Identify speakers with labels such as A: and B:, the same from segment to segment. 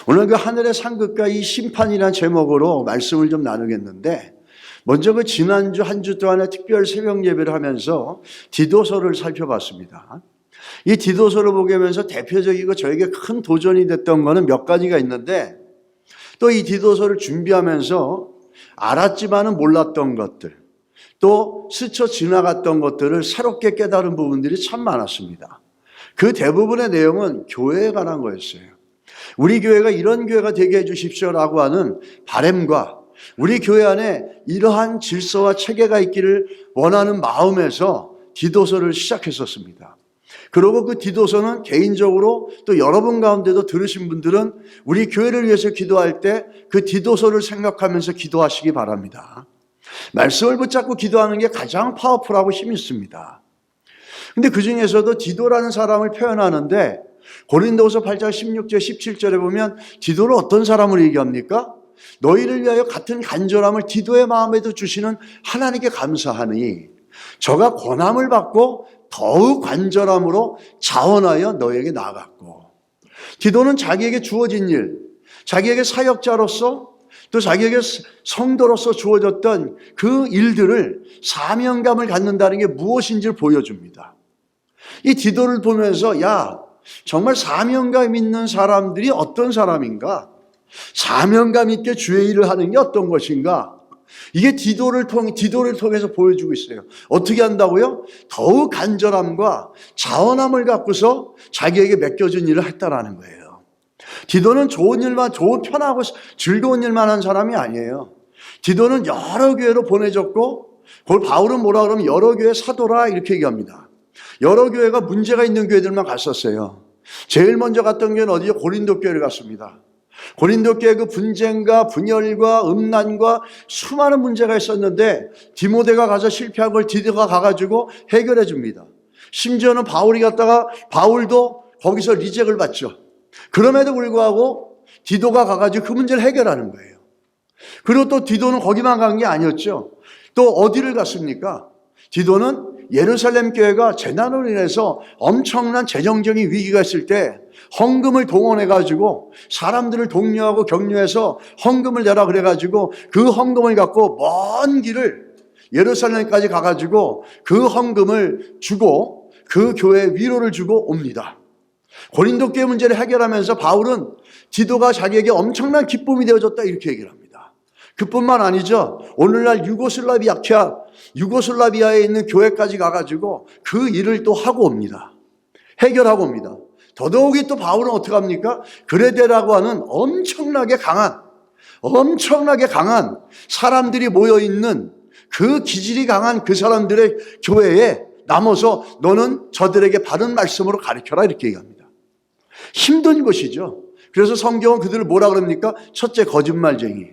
A: 오늘 그 하늘의 상급과 이 심판이라는 제목으로 말씀을 좀 나누겠는데, 먼저 그 지난주 한 주 동안에 특별 새벽 예배를 하면서 디도서를 살펴봤습니다. 이 디도서를 보게 하면서 대표적이고 저에게 큰 도전이 됐던 거는 몇 가지가 있는데, 또 이 디도서를 준비하면서 알았지만은 몰랐던 것들, 또 스쳐 지나갔던 것들을 새롭게 깨달은 부분들이 참 많았습니다. 그 대부분의 내용은 교회에 관한 거였어요. 우리 교회가 이런 교회가 되게 해 주십시오라고 하는 바람과 우리 교회 안에 이러한 질서와 체계가 있기를 원하는 마음에서 디도서를 시작했었습니다. 그리고 그 디도서는 개인적으로 또 여러분 가운데도 들으신 분들은 우리 교회를 위해서 기도할 때 그 디도서를 생각하면서 기도하시기 바랍니다. 말씀을 붙잡고 기도하는 게 가장 파워풀하고 힘이 있습니다. 근데 그 중에서도 디도라는 사람을 표현하는데 고린도후서 8장 16절 17절에 보면 디도를 어떤 사람으로 얘기합니까? 너희를 위하여 같은 간절함을 디도의 마음에도 주시는 하나님께 감사하니 저가 권함을 받고 더욱 간절함으로 자원하여 너에게 나아갔고, 디도는 자기에게 주어진 일, 자기에게 사역자로서 또 자기에게 성도로서 주어졌던 그 일들을 사명감을 갖는다는 게 무엇인지를 보여줍니다. 이 디도를 보면서 야, 정말 사명감 있는 사람들이 어떤 사람인가? 사명감 있게 주의 일을 하는 게 어떤 것인가? 이게 디도를 통해서 보여주고 있어요. 어떻게 한다고요? 더욱 간절함과 자원함을 갖고서 자기에게 맡겨진 일을 했다라는 거예요. 디도는 좋은 편하고 즐거운 일만 한 사람이 아니에요. 디도는 여러 교회로 보내졌고, 그걸 바울은 뭐라 그러면 여러 교회 사도라 이렇게 얘기합니다. 여러 교회가 문제가 있는 교회들만 갔었어요. 제일 먼저 갔던 교회는 어디요? 고린도 교회를 갔습니다. 고린도 교회 그 분쟁과 분열과 음란과 수많은 문제가 있었는데 디모데가 가서 실패한 걸 디도가 가가지고 해결해 줍니다. 심지어는 바울도 거기서 리젝을 받죠. 그럼에도 불구하고 디도가 가가지고 그 문제를 해결하는 거예요. 그리고 또 디도는 거기만 간 게 아니었죠. 또 어디를 갔습니까? 디도는 예루살렘 교회가 재난으로 인해서 엄청난 재정적인 위기가 있을 때 헌금을 동원해가지고 사람들을 독려하고 격려해서 헌금을 내라 그래가지고 그 헌금을 갖고 먼 길을 예루살렘까지 가가지고 그 헌금을 주고 그 교회에 위로를 주고 옵니다. 고린도 교회 문제를 해결하면서 바울은 디도가 자기에게 엄청난 기쁨이 되어줬다 이렇게 얘기를 합니다. 그뿐만 아니죠. 오늘날 유고슬라비아에 있는 교회까지 가가지고 그 일을 또 하고 옵니다. 해결하고 옵니다. 더더욱이 또 바울은 어떻게 합니까? 그레데라고 하는 엄청나게 강한 사람들이 모여있는 그 기질이 강한 그 사람들의 교회에 남아서 너는 저들에게 바른 말씀으로 가르쳐라 이렇게 얘기합니다. 힘든 것이죠. 그래서 성경은 그들을 뭐라 그럽니까? 첫째 거짓말쟁이,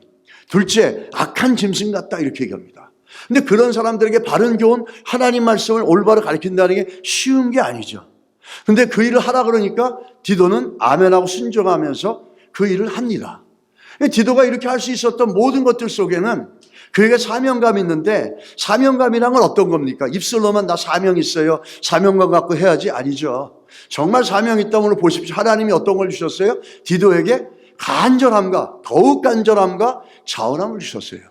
A: 둘째 악한 짐승 같다 이렇게 얘기합니다. 근데 그런 사람들에게 바른 교훈, 하나님 말씀을 올바로 가르친다는 게 쉬운 게 아니죠. 근데 그 일을 하라 그러니까 디도는 아멘하고 순종하면서 그 일을 합니다. 디도가 이렇게 할 수 있었던 모든 것들 속에는 그에게 사명감이 있는데, 사명감이란 건 어떤 겁니까? 입술로만 나 사명 있어요, 사명감 갖고 해야지, 아니죠. 정말 사명이 있다면 보십시오. 하나님이 어떤 걸 주셨어요? 디도에게 더욱 간절함과 자원함을 주셨어요.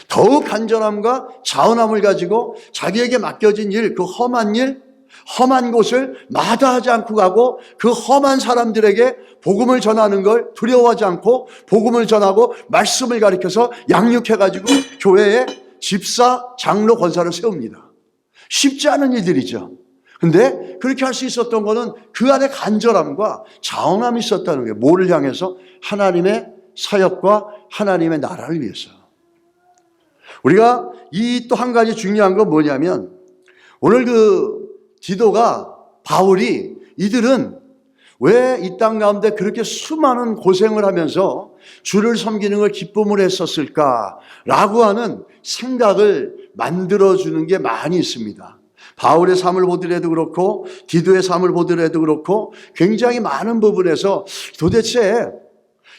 A: 더욱 간절함과 자원함을 가지고 자기에게 맡겨진 일, 그 험한 곳을 마다하지 않고 가고 그 험한 사람들에게 복음을 전하는 걸 두려워하지 않고 복음을 전하고 말씀을 가르쳐서 양육해가지고 교회에 집사, 장로, 권사를 세웁니다. 쉽지 않은 일들이죠. 근데 그렇게 할 수 있었던 거는 그 안에 간절함과 자원함이 있었다는 거예요. 뭐를 향해서? 하나님의 사역과 하나님의 나라를 위해서. 우리가 이 또 한 가지 중요한 건 뭐냐면, 오늘 바울이 이들은 왜 이 땅 가운데 그렇게 수많은 고생을 하면서 주를 섬기는 걸 기쁨을 했었을까라고 하는 생각을 만들어주는 게 많이 있습니다. 바울의 삶을 보더라도 그렇고 디도의 삶을 보더라도 그렇고 굉장히 많은 부분에서 도대체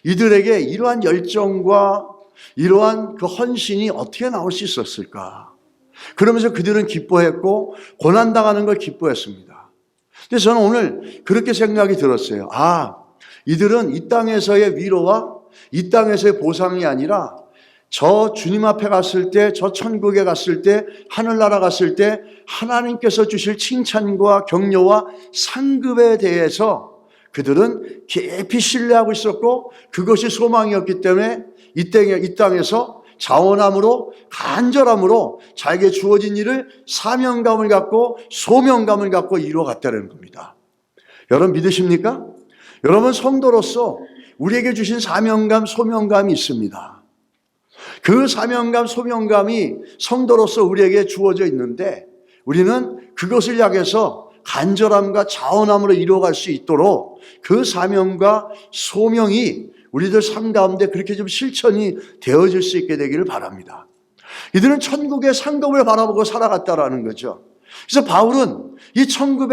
A: 이들에게 이러한 열정과 이러한 그 헌신이 어떻게 나올 수 있었을까? 그러면서 그들은 기뻐했고 고난당하는 걸 기뻐했습니다. 근데 저는 오늘 그렇게 생각이 들었어요. 이들은 이 땅에서의 위로와 이 땅에서의 보상이 아니라 저 주님 앞에 갔을 때, 저 천국에 갔을 때, 하늘나라 갔을 때 하나님께서 주실 칭찬과 격려와 상급에 대해서 그들은 깊이 신뢰하고 있었고 그것이 소망이었기 때문에 이 땅에서 자원함으로 간절함으로 자기에게 주어진 일을 사명감을 갖고 소명감을 갖고 이루어갔다는 겁니다. 여러분 믿으십니까? 여러분 성도로서 우리에게 주신 사명감, 소명감이 있습니다. 그 사명감, 소명감이 성도로서 우리에게 주어져 있는데 우리는 그것을 향해서 간절함과 자원함으로 이루어갈 수 있도록 그 사명과 소명이 우리들 삶 가운데 그렇게 좀 실천이 되어질 수 있게 되기를 바랍니다. 이들은 천국의 상급을 바라보고 살아갔다라는 거죠. 그래서 바울은 이 천국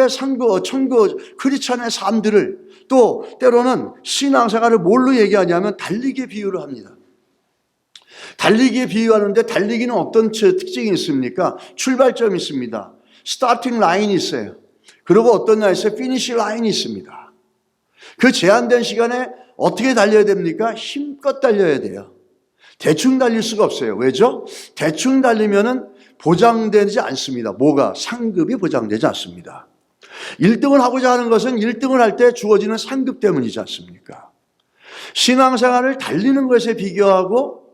A: 크리스찬의 삶들을 또 때로는 신앙생활을 뭘로 얘기하냐면 달리기에 비유를 합니다. 달리기에 비유하는데 달리기는 어떤 특징이 있습니까? 출발점이 있습니다. 스타팅 라인이 있어요. 그리고 어떤 날에서 피니시 라인이 있습니다. 그 제한된 시간에 어떻게 달려야 됩니까? 힘껏 달려야 돼요. 대충 달릴 수가 없어요. 왜죠? 대충 달리면은 보장되지 않습니다. 뭐가? 상급이 보장되지 않습니다. 1등을 하고자 하는 것은 1등을 할 때 주어지는 상급 때문이지 않습니까? 신앙생활을 달리는 것에 비교하고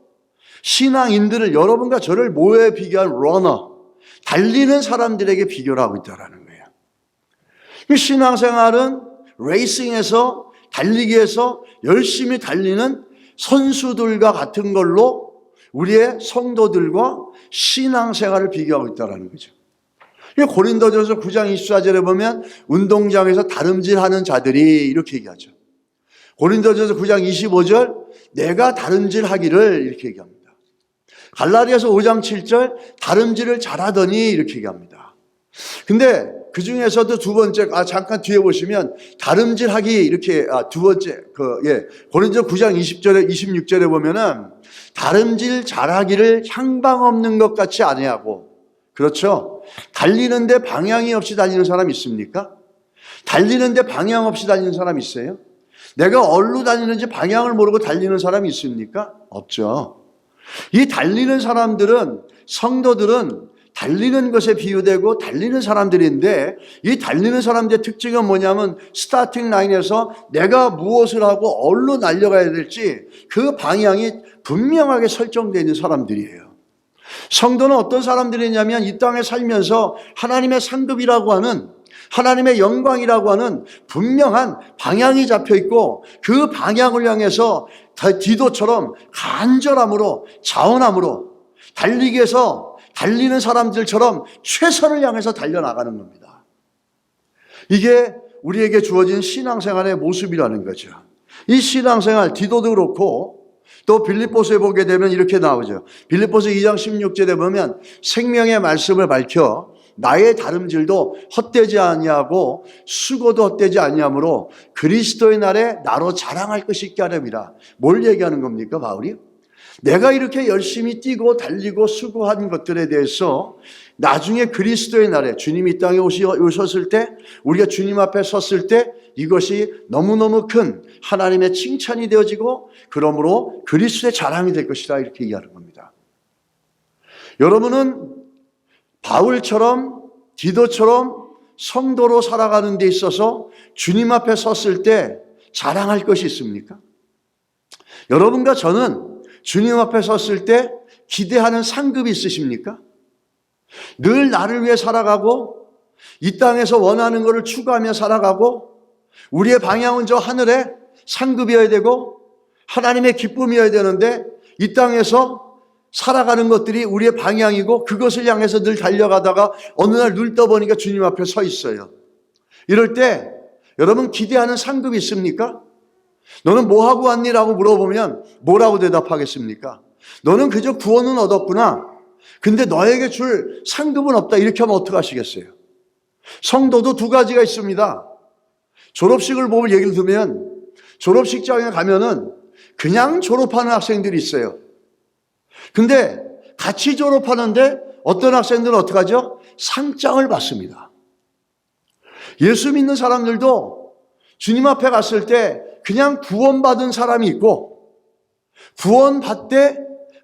A: 신앙인들을 여러분과 저를 뭐에 비교한 러너, 달리는 사람들에게 비교를 하고 있다는 거예요. 신앙생활은 레이싱에서 달리기에서 열심히 달리는 선수들과 같은 걸로 우리의 성도들과 신앙생활을 비교하고 있다는 거죠. 고린도전서 9장 24절에 보면 운동장에서 다름질하는 자들이 이렇게 얘기하죠. 고린도전서 9장 25절 내가 다름질하기를 이렇게 얘기합니다. 갈라디아서 5장 7절 다름질을 잘하더니 이렇게 얘기합니다. 근데 그 중에서도 두 번째, 잠깐 뒤에 보시면 다름질하기 이렇게 두 번째 고린도서 9장 20절에 26절에 보면은 다름질 잘하기를 향방 없는 것 같이 아니하고, 그렇죠? 달리는데 방향이 없이 달리는 사람 있습니까? 달리는데 방향 없이 달리는 사람 있어요? 내가 어디로 다니는지 방향을 모르고 달리는 사람이 있습니까? 없죠. 이 달리는 사람들은, 성도들은 달리는 것에 비유되고 달리는 사람들인데, 이 달리는 사람들의 특징은 뭐냐면 스타팅 라인에서 내가 무엇을 하고 어디로 날려가야 될지 그 방향이 분명하게 설정되어 있는 사람들이에요. 성도는 어떤 사람들이냐면 이 땅에 살면서 하나님의 상급이라고 하는, 하나님의 영광이라고 하는 분명한 방향이 잡혀 있고 그 방향을 향해서 디도처럼 간절함으로 자원함으로 달리기에서 달리는 사람들처럼 최선을 향해서 달려나가는 겁니다. 이게 우리에게 주어진 신앙생활의 모습이라는 거죠. 이 신앙생활, 디도도 그렇고 또 빌립보서에 보게 되면 이렇게 나오죠. 빌립보서 2장 16절에 보면 생명의 말씀을 밝혀 나의 다름질도 헛되지 아니하고 수고도 헛되지 아니하므로 그리스도의 날에 나로 자랑할 것이 있게 하렵니다. 뭘 얘기하는 겁니까, 바울이? 내가 이렇게 열심히 뛰고 달리고 수고한 것들에 대해서 나중에 그리스도의 날에 주님이 이 땅에 오셨을 때, 우리가 주님 앞에 섰을 때 이것이 너무너무 큰 하나님의 칭찬이 되어지고 그러므로 그리스도의 자랑이 될 것이다, 이렇게 얘기하는 겁니다. 여러분은 바울처럼 디도처럼 성도로 살아가는 데 있어서 주님 앞에 섰을 때 자랑할 것이 있습니까? 여러분과 저는 주님 앞에 섰을 때 기대하는 상급이 있으십니까? 늘 나를 위해 살아가고 이 땅에서 원하는 것을 추구하며 살아가고 우리의 방향은 저 하늘에 상급이어야 되고 하나님의 기쁨이어야 되는데 이 땅에서 살아가는 것들이 우리의 방향이고 그것을 향해서 늘 달려가다가 어느 날 눈 떠보니까 주님 앞에 서 있어요. 이럴 때 여러분 기대하는 상급이 있습니까? 너는 뭐 하고 왔니? 라고 물어보면 뭐라고 대답하겠습니까? 너는 그저 구원은 얻었구나. 근데 너에게 줄 상급은 없다. 이렇게 하면 어떡하시겠어요? 성도도 두 가지가 있습니다. 졸업식을 보면 예를 들면 졸업식장에 가면은 그냥 졸업하는 학생들이 있어요. 근데 같이 졸업하는데 어떤 학생들은 어떻게 하죠? 상장을 받습니다. 예수 믿는 사람들도 주님 앞에 갔을 때 그냥 구원받은 사람이 있고, 구원받되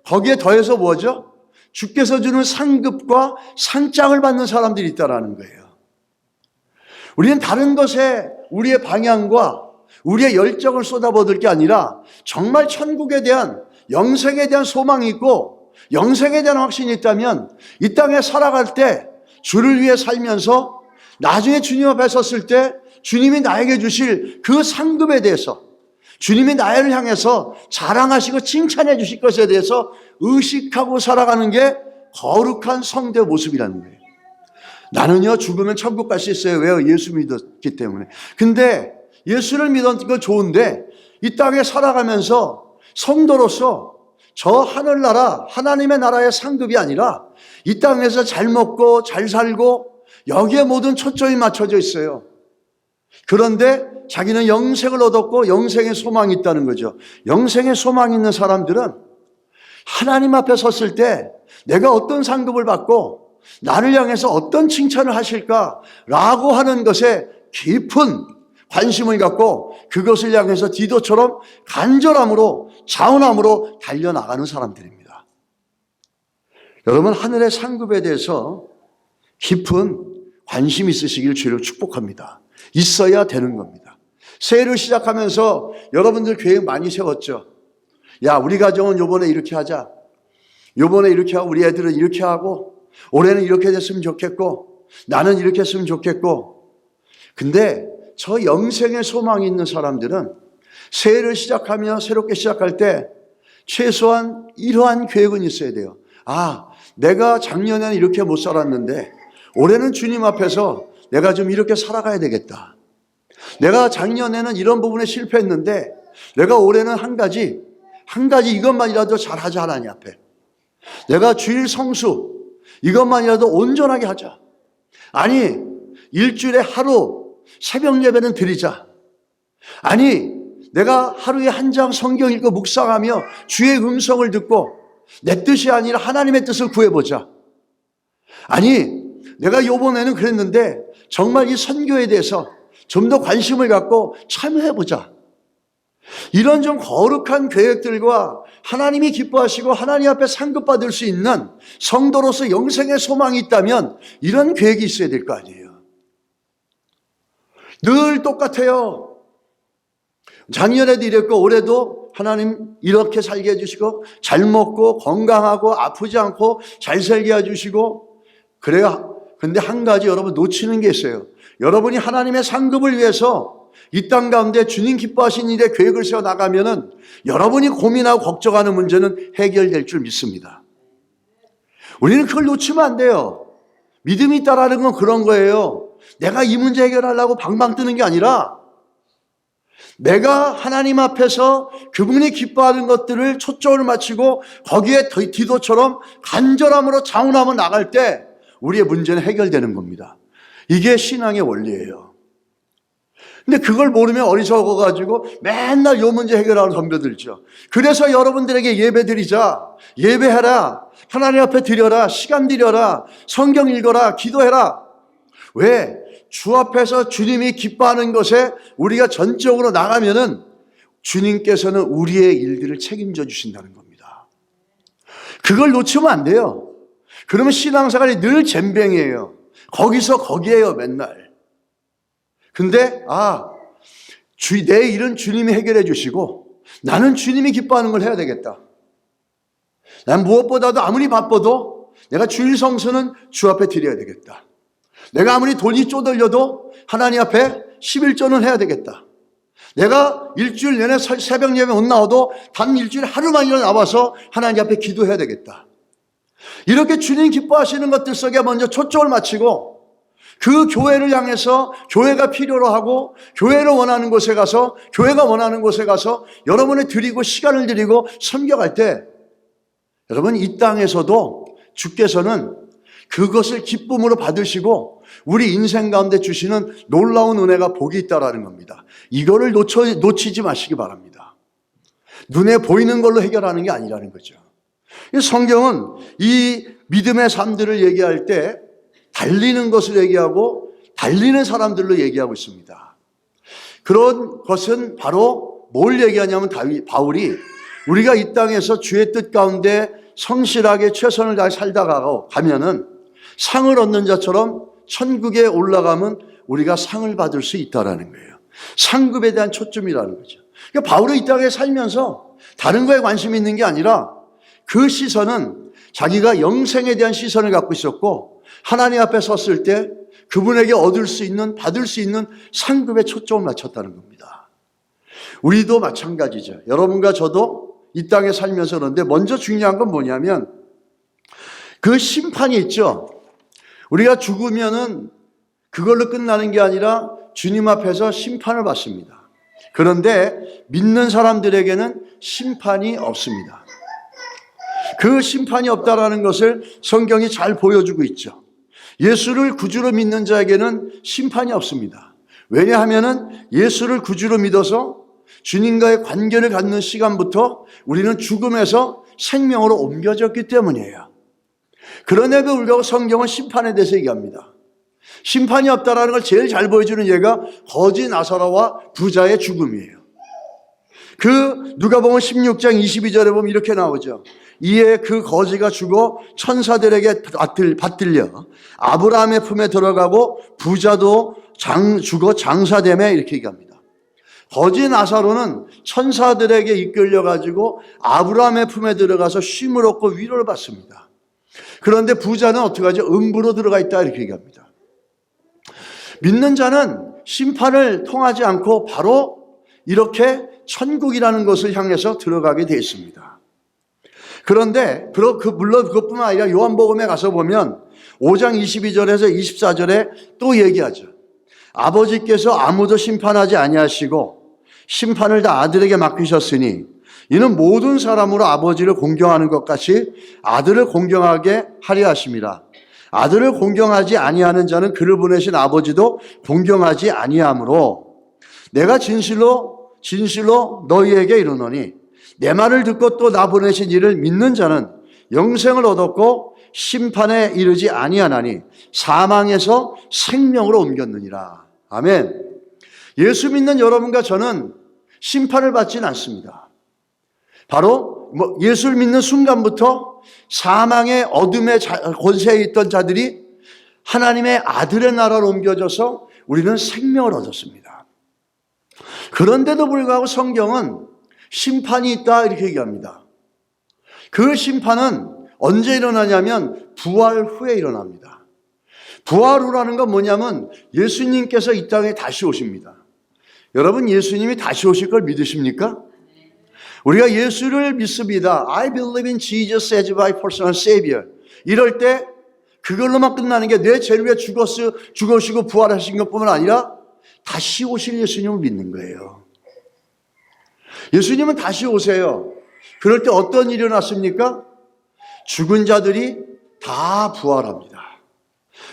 A: 거기에 더해서 뭐죠? 주께서 주는 상급과 상장을 받는 사람들이 있다라는 거예요. 우리는 다른 것에 우리의 방향과 우리의 열정을 쏟아붓을 게 아니라 정말 천국에 대한, 영생에 대한 소망이 있고 영생에 대한 확신이 있다면 이 땅에 살아갈 때 주를 위해 살면서 나중에 주님 앞에 섰을 때 주님이 나에게 주실 그 상급에 대해서, 주님이 나를 향해서 자랑하시고 칭찬해 주실 것에 대해서 의식하고 살아가는 게 거룩한 성도의 모습이라는 거예요. 나는요, 죽으면 천국 갈 수 있어요. 왜요? 예수 믿었기 때문에. 근데 예수를 믿었던 건 좋은데 이 땅에 살아가면서 성도로서 저 하늘나라, 하나님의 나라의 상급이 아니라 이 땅에서 잘 먹고 잘 살고 여기에 모든 초점이 맞춰져 있어요. 그런데 자기는 영생을 얻었고 영생의 소망이 있다는 거죠. 영생의 소망이 있는 사람들은 하나님 앞에 섰을 때 내가 어떤 상급을 받고 나를 향해서 어떤 칭찬을 하실까라고 하는 것에 깊은 관심을 갖고 그것을 향해서 디도처럼 간절함으로, 자원함으로 달려나가는 사람들입니다. 여러분, 하늘의 상급에 대해서 깊은 관심이 있으시길 주로 축복합니다. 있어야 되는 겁니다. 새해를 시작하면서 여러분들 계획 많이 세웠죠. 야, 우리 가정은 요번에 이렇게 하자. 요번에 이렇게 하고 우리 애들은 이렇게 하고 올해는 이렇게 됐으면 좋겠고 나는 이렇게 했으면 좋겠고. 근데 저 영생의 소망이 있는 사람들은 새해를 시작하며 새롭게 시작할 때 최소한 이러한 계획은 있어야 돼요. 아, 내가 작년에는 이렇게 못 살았는데 올해는 주님 앞에서 내가 좀 이렇게 살아가야 되겠다. 내가 작년에는 이런 부분에 실패했는데 내가 올해는 한 가지 이것만이라도 잘하자. 하나님 앞에 내가 주일 성수 이것만이라도 온전하게 하자. 아니, 일주일에 하루 새벽 예배는 드리자. 아니, 내가 하루에 한 장 성경 읽고 묵상하며 주의 음성을 듣고 내 뜻이 아니라 하나님의 뜻을 구해보자. 아니, 내가 이번에는 그랬는데 정말 이 선교에 대해서 좀 더 관심을 갖고 참여해보자. 이런 좀 거룩한 계획들과 하나님이 기뻐하시고 하나님 앞에 상급받을 수 있는 성도로서 영생의 소망이 있다면 이런 계획이 있어야 될 거 아니에요. 늘 똑같아요. 작년에도 이랬고 올해도 하나님 이렇게 살게 해주시고 잘 먹고 건강하고 아프지 않고 잘 살게 해주시고 그래요. 근데 한 가지 여러분 놓치는 게 있어요. 여러분이 하나님의 상급을 위해서 이 땅 가운데 주님 기뻐하신 일에 계획을 세워 나가면은 여러분이 고민하고 걱정하는 문제는 해결될 줄 믿습니다. 우리는 그걸 놓치면 안 돼요. 믿음이 있다라는 건 그런 거예요. 내가 이 문제 해결하려고 방방 뜨는 게 아니라 내가 하나님 앞에서 그분이 기뻐하는 것들을 초점을 맞추고 거기에 디도처럼 간절함으로 자원하며 나갈 때 우리의 문제는 해결되는 겁니다. 이게 신앙의 원리예요. 근데 그걸 모르면 어리석어가지고 맨날 요 문제 해결하러 덤벼들죠. 그래서 여러분들에게 예배드리자, 예배해라, 하나님 앞에 드려라, 시간 드려라, 성경 읽어라, 기도해라. 왜? 주 앞에서 주님이 기뻐하는 것에 우리가 전적으로 나가면은 주님께서는 우리의 일들을 책임져 주신다는 겁니다. 그걸 놓치면 안 돼요. 그러면 신앙생활이 늘 젬병이에요. 거기서 거기에요, 맨날. 근데 내 일은 주님이 해결해 주시고 나는 주님이 기뻐하는 걸 해야 되겠다. 난 무엇보다도 아무리 바빠도 내가 주일 성수는 주 앞에 드려야 되겠다. 내가 아무리 돈이 쪼들려도 하나님 앞에 11조는 해야 되겠다. 내가 일주일 내내 새벽 예배 못 나와도 단 일주일 하루만이라도 나와서 하나님 앞에 기도해야 되겠다. 이렇게 주님 기뻐하시는 것들 속에 먼저 초점을 맞추고 그 교회를 향해서 교회가 필요로 하고 교회를 원하는 곳에 가서 교회가 원하는 곳에 가서 여러분이 드리고 시간을 드리고 섬겨갈 때 여러분 이 땅에서도 주께서는 그것을 기쁨으로 받으시고 우리 인생 가운데 주시는 놀라운 은혜가 복이 있다라는 겁니다. 이거를 놓치지 마시기 바랍니다. 눈에 보이는 걸로 해결하는 게 아니라는 거죠. 성경은 이 믿음의 삶들을 얘기할 때 달리는 것을 얘기하고 달리는 사람들로 얘기하고 있습니다. 그런 것은 바로 뭘 얘기하냐면 바울이 우리가 이 땅에서 주의 뜻 가운데 성실하게 최선을 다해 살다가 가면은 상을 얻는 자처럼 천국에 올라가면 우리가 상을 받을 수 있다라는 거예요. 상급에 대한 초점이라는 거죠. 그러니까 바울이 이 땅에 살면서 다른 거에 관심이 있는 게 아니라 그 시선은 자기가 영생에 대한 시선을 갖고 있었고 하나님 앞에 섰을 때 그분에게 얻을 수 있는, 받을 수 있는 상급에 초점을 맞췄다는 겁니다. 우리도 마찬가지죠. 여러분과 저도 이 땅에 살면서 그런데 먼저 중요한 건 뭐냐면 그 심판이 있죠. 우리가 죽으면은 그걸로 끝나는 게 아니라 주님 앞에서 심판을 받습니다. 그런데 믿는 사람들에게는 심판이 없습니다. 그 심판이 없다라는 것을 성경이 잘 보여주고 있죠. 예수를 구주로 믿는 자에게는 심판이 없습니다. 왜냐하면은 예수를 구주로 믿어서 주님과의 관계를 갖는 시간부터 우리는 죽음에서 생명으로 옮겨졌기 때문이에요. 그런데도 불구하고 성경은 심판에 대해서 얘기합니다. 심판이 없다라는 걸 제일 잘 보여주는 예가 거지 나사로와 부자의 죽음이에요. 그 누가복음 16장 22절에 보면 이렇게 나오죠. 이에 그 거지가 죽어 천사들에게 받들려 아브라함의 품에 들어가고 부자도 죽어 장사되매 이렇게 얘기합니다. 거지 나사로는 천사들에게 이끌려가지고 아브라함의 품에 들어가서 쉼을 얻고 위로를 받습니다. 그런데 부자는 어떻게 하죠? 음부로 들어가 있다 이렇게 얘기합니다. 믿는 자는 심판을 통하지 않고 바로 이렇게 천국이라는 것을 향해서 들어가게 되어 있습니다. 그런데 물론 그것뿐만 아니라 요한복음에 가서 보면 5장 22절에서 24절에 또 얘기하죠. 아버지께서 아무도 심판하지 아니하시고 심판을 다 아들에게 맡기셨으니 이는 모든 사람으로 아버지를 공경하는 것 같이 아들을 공경하게 하려 하심이라. 아들을 공경하지 아니하는 자는 그를 보내신 아버지도 공경하지 아니하므로 내가 진실로 너희에게 이르노니 내 말을 듣고 또 나 보내신 이를 믿는 자는 영생을 얻었고 심판에 이르지 아니하나니 사망에서 생명으로 옮겼느니라. 아멘. 예수 믿는 여러분과 저는 심판을 받지는 않습니다. 바로 예수를 믿는 순간부터 사망의 어둠의 권세에 있던 자들이 하나님의 아들의 나라로 옮겨져서 우리는 생명을 얻었습니다. 그런데도 불구하고 성경은 심판이 있다 이렇게 얘기합니다. 그 심판은 언제 일어나냐면 부활 후에 일어납니다. 부활 후라는 건 뭐냐면 예수님께서 이 땅에 다시 오십니다. 여러분 예수님이 다시 오실 걸 믿으십니까? 우리가 예수를 믿습니다. I believe in Jesus as my personal savior. 이럴 때 그걸로만 끝나는 게 내 죄를 위해 죽으시고 부활하신 것뿐만 아니라 다시 오실 예수님을 믿는 거예요. 예수님은 다시 오세요. 그럴 때 어떤 일이 일어났습니까? 죽은 자들이 다 부활합니다.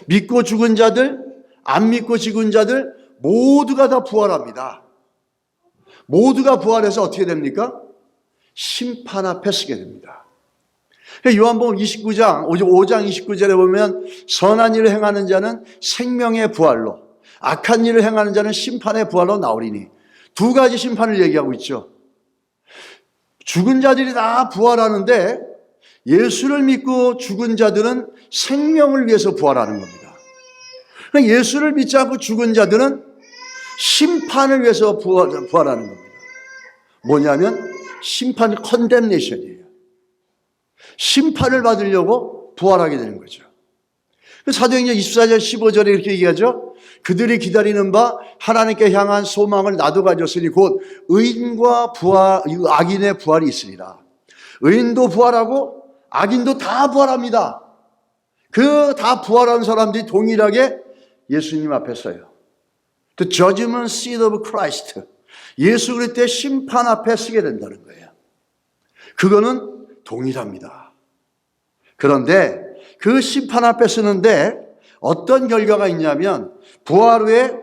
A: 믿고 죽은 자들, 안 믿고 죽은 자들 모두가 다 부활합니다. 모두가 부활해서 어떻게 됩니까? 심판 앞에 서게 됩니다. 요한복음 5장 29절에 보면 선한 일을 행하는 자는 생명의 부활로 악한 일을 행하는 자는 심판의 부활로 나오리니 두 가지 심판을 얘기하고 있죠. 죽은 자들이 다 부활하는데 예수를 믿고 죽은 자들은 생명을 위해서 부활하는 겁니다. 예수를 믿지 않고 죽은 자들은 심판을 위해서 부활하는 겁니다. 뭐냐면 심판 컨뎀네이션이에요. 심판을 받으려고 부활하게 되는 거죠. 사도행전 24절 15절에 이렇게 얘기하죠. 그들이 기다리는 바 하나님께 향한 소망을 나도 가졌으니 곧 의인과 악인의 부활이 있으리라. 의인도 부활하고 악인도 다 부활합니다. 그 다 부활한 사람들이 동일하게 예수님 앞에 서요. The judgment seat of Christ. 예수 그리스도의 심판 앞에 서게 된다는 거예요. 그거는 동일합니다. 그런데 그 심판 앞에 서는데 어떤 결과가 있냐면 부활 후에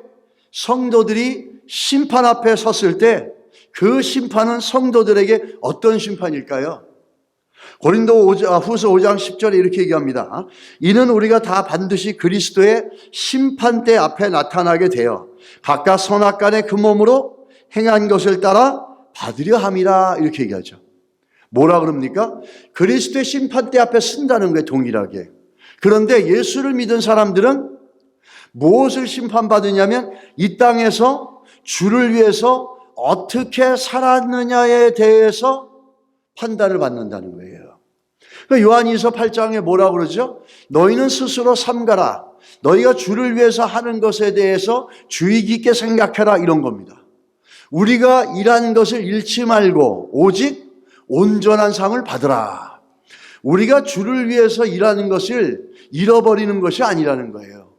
A: 성도들이 심판 앞에 섰을 때 그 심판은 성도들에게 어떤 심판일까요? 고린도후서 5장 10절에 이렇게 얘기합니다. 이는 우리가 다 반드시 그리스도의 심판대 앞에 나타나게 되어 각각 선악간에 그 몸으로 행한 것을 따라 받으려 함이라 이렇게 얘기하죠. 뭐라 그럽니까? 그리스도의 심판대 앞에 쓴다는 거예요, 동일하게. 그런데 예수를 믿은 사람들은 무엇을 심판받으냐면 이 땅에서 주를 위해서 어떻게 살았느냐에 대해서 판단을 받는다는 거예요. 요한일서 8장에 뭐라고 그러죠? 너희는 스스로 삼가라. 너희가 주를 위해서 하는 것에 대해서 주의 깊게 생각해라, 이런 겁니다. 우리가 일한 것을 잃지 말고 오직 온전한 상을 받으라. 우리가 주를 위해서 일하는 것을 잃어버리는 것이 아니라는 거예요.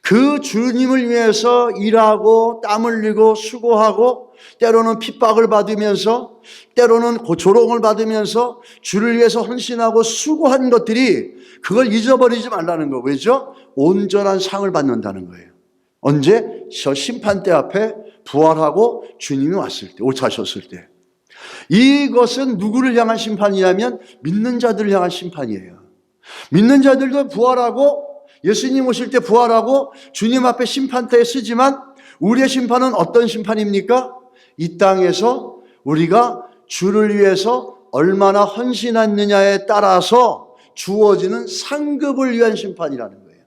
A: 그 주님을 위해서 일하고 땀 흘리고 수고하고 때로는 핍박을 받으면서 때로는 조롱을 받으면서 주를 위해서 헌신하고 수고한 것들이 그걸 잊어버리지 말라는 거. 왜죠? 온전한 상을 받는다는 거예요. 언제? 저 심판대 앞에 부활하고 주님이 왔을 때, 오차셨을 때. 이것은 누구를 향한 심판이냐면 믿는 자들을 향한 심판이에요. 믿는 자들도 부활하고 예수님 오실 때 부활하고 주님 앞에 심판대에 쓰지만 우리의 심판은 어떤 심판입니까? 이 땅에서 우리가 주를 위해서 얼마나 헌신했느냐에 따라서 주어지는 상급을 위한 심판이라는 거예요.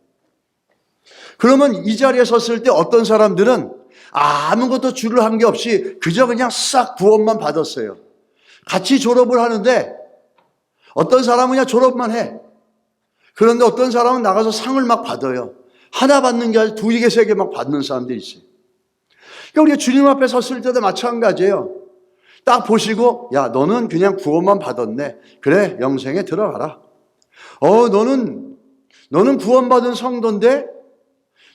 A: 그러면 이 자리에 섰을 때 어떤 사람들은 아무것도 주를 한 게 없이 그저 그냥 싹 구원만 받았어요. 같이 졸업을 하는데 어떤 사람은 그냥 졸업만 해. 그런데 어떤 사람은 나가서 상을 막 받아요. 하나 받는 게 아니라 2개, 3개 막 받는 사람들이 있어요. 그러니까 우리가 주님 앞에 섰을 때도 마찬가지예요. 딱 보시고, 야, 너는 그냥 구원만 받았네. 그래, 영생에 들어가라. 너는 구원받은 성도인데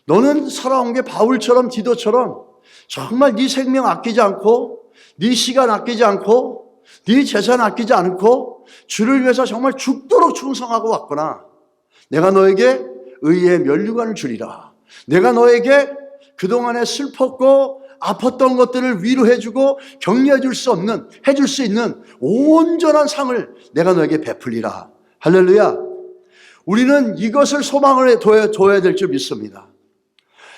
A: 너는 살아온 게 바울처럼 디도처럼 정말 네 생명 아끼지 않고 네 시간 아끼지 않고 네 재산 아끼지 않고 주를 위해서 정말 죽도록 충성하고 왔구나. 내가 너에게 의의 면류관을 주리라. 내가 너에게 그동안에 슬펐고 아팠던 것들을 위로해주고 격려해줄 수 없는, 해줄 수 있는 온전한 상을 내가 너에게 베풀리라. 할렐루야. 우리는 이것을 소망을 둬야 될 줄 믿습니다.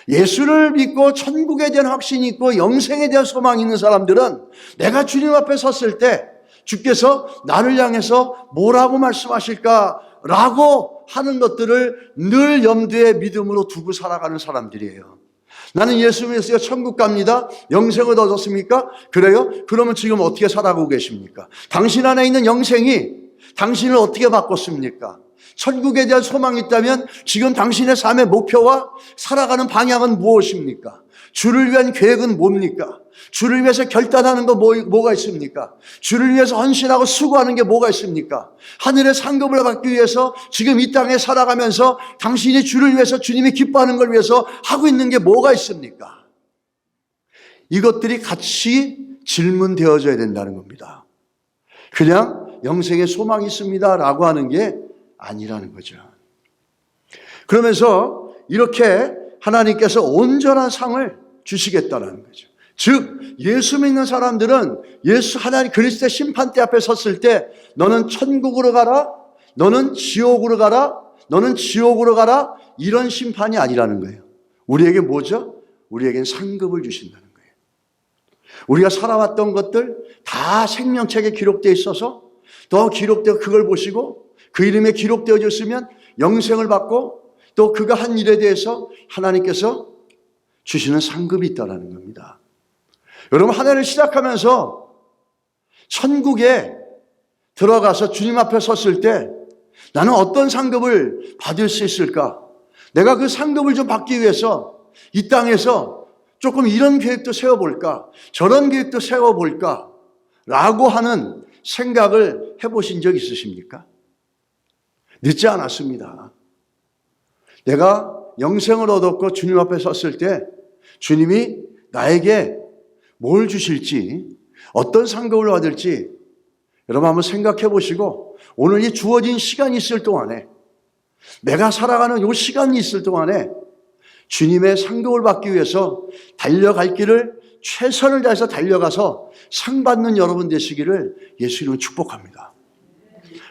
A: 예수를 믿고 천국에 대한 확신이 있고 영생에 대한 소망이 있는 사람들은 내가 주님 앞에 섰을 때 주께서 나를 향해서 뭐라고 말씀하실까라고 하는 것들을 늘 염두에 믿음으로 두고 살아가는 사람들이에요. 나는 예수 믿으세요. 천국 갑니다. 영생을 얻었습니까? 그래요? 그러면 지금 어떻게 살아가고 계십니까? 당신 안에 있는 영생이 당신을 어떻게 바꿨습니까? 천국에 대한 소망이 있다면 지금 당신의 삶의 목표와 살아가는 방향은 무엇입니까? 주를 위한 계획은 뭡니까? 주를 위해서 결단하는 거 뭐가 있습니까? 주를 위해서 헌신하고 수고하는 게 뭐가 있습니까? 하늘의 상급을 받기 위해서 지금 이 땅에 살아가면서 당신이 주를 위해서 주님이 기뻐하는 걸 위해서 하고 있는 게 뭐가 있습니까? 이것들이 같이 질문되어져야 된다는 겁니다. 그냥 영생에 소망이 있습니다 라고 하는 게 아니라는 거죠. 그러면서 이렇게 하나님께서 온전한 상을 주시겠다는 거죠. 즉 예수 믿는 사람들은 예수 하나님 그리스도의 심판대 앞에 섰을 때 너는 천국으로 가라, 너는 지옥으로 가라, 너는 지옥으로 가라, 이런 심판이 아니라는 거예요. 우리에게 뭐죠? 우리에겐 상급을 주신다는 거예요. 우리가 살아왔던 것들 다 생명책에 기록되어 있어서 더 기록되어 그걸 보시고 그 이름에 기록되어졌으면 영생을 받고 또 그가 한 일에 대해서 하나님께서 주시는 상급이 있다는 겁니다. 여러분 한 해를 시작하면서 천국에 들어가서 주님 앞에 섰을 때 나는 어떤 상급을 받을 수 있을까? 내가 그 상급을 좀 받기 위해서 이 땅에서 조금 이런 계획도 세워볼까? 저런 계획도 세워볼까? 라고 하는 생각을 해보신 적 있으십니까? 늦지 않았습니다. 내가 영생을 얻었고 주님 앞에 섰을 때 주님이 나에게 뭘 주실지 어떤 상급을 받을지 여러분 한번 생각해 보시고 오늘 이 주어진 시간이 있을 동안에 내가 살아가는 이 시간이 있을 동안에 주님의 상급을 받기 위해서 달려갈 길을 최선을 다해서 달려가서 상 받는 여러분 되시기를 예수 이름으로 축복합니다.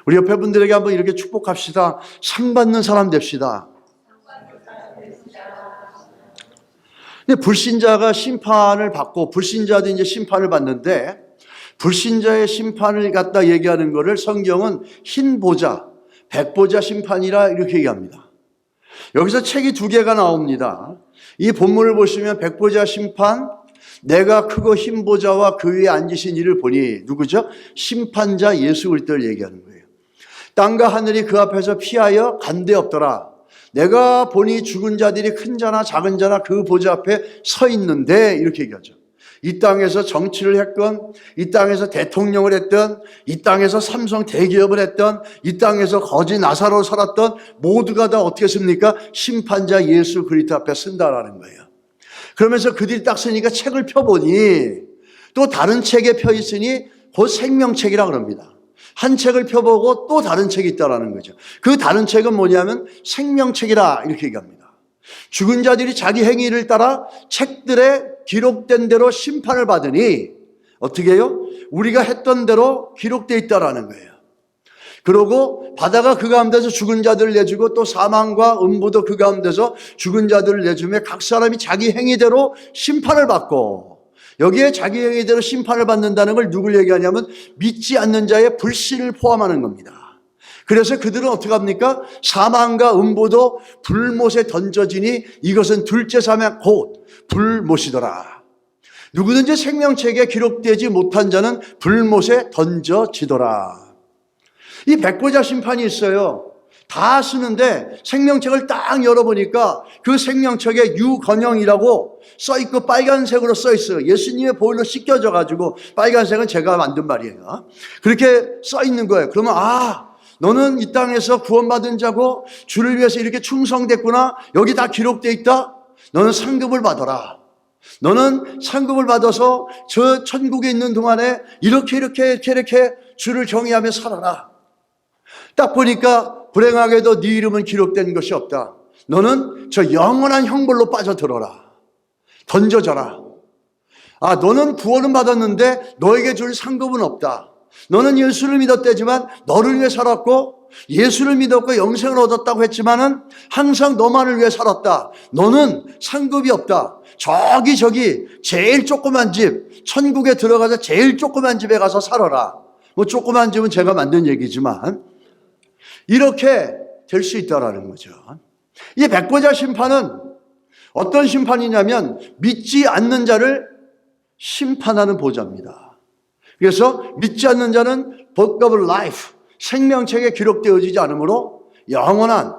A: 우리 옆에 분들에게 한번 이렇게 축복합시다. 상 받는 사람 됩시다. 근데 불신자가 심판을 받고 불신자도 이제 심판을 받는데 불신자의 심판을 갖다 얘기하는 것을 성경은 흰 보자, 백보자 심판이라 이렇게 얘기합니다. 여기서 책이 두 개가 나옵니다. 이 본문을 보시면 백보자 심판, 내가 크고 흰 보자와 그 위에 앉으신 이를 보니 누구죠? 심판자 예수 그리스도를 얘기하는 거예요. 땅과 하늘이 그 앞에서 피하여 간데 없더라. 내가 보니 죽은 자들이 큰 자나 작은 자나 그 보좌 앞에 서 있는데 이렇게 얘기하죠. 이 땅에서 정치를 했건, 이 땅에서 대통령을 했던, 이 땅에서 삼성 대기업을 했던, 이 땅에서 거지 나사로 살았던 모두가 다 어떻게 씁니까? 심판자 예수 그리스도 앞에 쓴다라는 거예요. 그러면서 그들이 딱 쓰니까 책을 펴보니 또 다른 책에 펴 있으니 곧 생명책이라 그럽니다. 한 책을 펴보고 또 다른 책이 있다라는 거죠. 그 다른 책은 뭐냐면 생명책이라 이렇게 얘기합니다. 죽은 자들이 자기 행위를 따라 책들에 기록된 대로 심판을 받으니 어떻게 해요? 우리가 했던 대로 기록되어 있다라는 거예요. 그러고 바다가 그 가운데서 죽은 자들을 내주고 또 사망과 음부도 그 가운데서 죽은 자들을 내주며 각 사람이 자기 행위대로 심판을 받고, 여기에 자기 행위대로 심판을 받는다는 걸 누굴 얘기하냐면 믿지 않는 자의 불신을 포함하는 겁니다. 그래서 그들은 어떻게 합니까? 사망과 음부도 불못에 던져지니 이것은 둘째 사망 곧 불못이더라. 누구든지 생명책에 기록되지 못한 자는 불못에 던져지더라. 이 백보자 심판이 있어요. 다 쓰는데 생명책을 딱 열어보니까 그 생명책에 유건영이라고 써있고 빨간색으로 써있어요. 예수님의 보혈로 씻겨져가지고, 빨간색은 제가 만든 말이에요. 그렇게 써있는 거예요. 그러면 너는 이 땅에서 구원받은 자고 주를 위해서 이렇게 충성됐구나. 여기 다 기록되어 있다. 너는 상급을 받아라. 너는 상급을 받아서 저 천국에 있는 동안에 이렇게 주를 경외하며 살아라. 딱 보니까 불행하게도 네 이름은 기록된 것이 없다. 너는 저 영원한 형벌로 빠져들어라. 던져져라. 너는 구원은 받았는데 너에게 줄 상급은 없다. 너는 예수를 믿었대지만 너를 위해 살았고, 예수를 믿었고 영생을 얻었다고 했지만은 항상 너만을 위해 살았다. 너는 상급이 없다. 저기 제일 조그만 집, 천국에 들어가서 제일 조그만 집에 가서 살아라. 뭐 조그만 집은 제가 만든 얘기지만 이렇게 될 수 있다라는 거죠. 이 백보자 심판은 어떤 심판이냐면 믿지 않는 자를 심판하는 보좌입니다. 그래서 믿지 않는 자는 Book of Life, 생명책에 기록되어지지 않으므로 영원한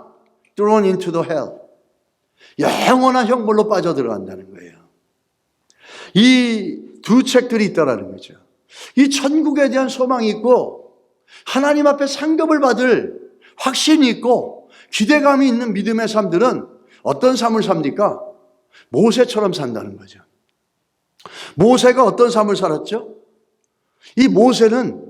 A: thrown into the hell, 영원한 형벌로 빠져들어간다는 거예요. 이 두 책들이 있다라는 거죠. 이 천국에 대한 소망이 있고 하나님 앞에 상급을 받을 확신이 있고 기대감이 있는 믿음의 삶들은 어떤 삶을 삽니까? 모세처럼 산다는 거죠. 모세가 어떤 삶을 살았죠? 이 모세는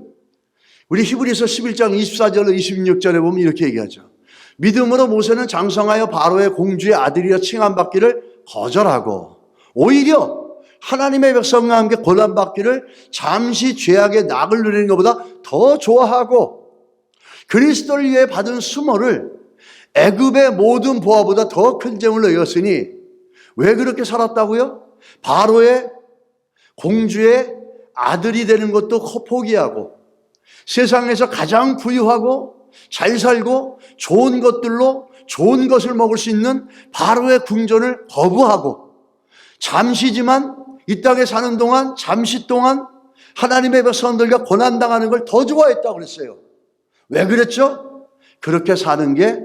A: 우리 히브리서 11장 24절 26절에 보면 이렇게 얘기하죠. 믿음으로 모세는 장성하여 바로의 공주의 아들이여 칭함받기를 거절하고 오히려 하나님의 백성과 함께 고난받기를 잠시 죄악의 낙을 누리는 것보다 더 좋아하고 그리스도를 위해 받은 수모를 애굽의 모든 보화보다 더 큰 재물로 여겼으니, 왜 그렇게 살았다고요? 바로의 공주의 아들이 되는 것도 포기하고 세상에서 가장 부유하고 잘 살고 좋은 것들로 좋은 것을 먹을 수 있는 바로의 궁전을 거부하고 잠시지만 이 땅에 사는 동안 잠시 동안 하나님의 백성들과 고난당하는 걸 더 좋아했다고 그랬어요. 왜 그랬죠? 그렇게 사는 게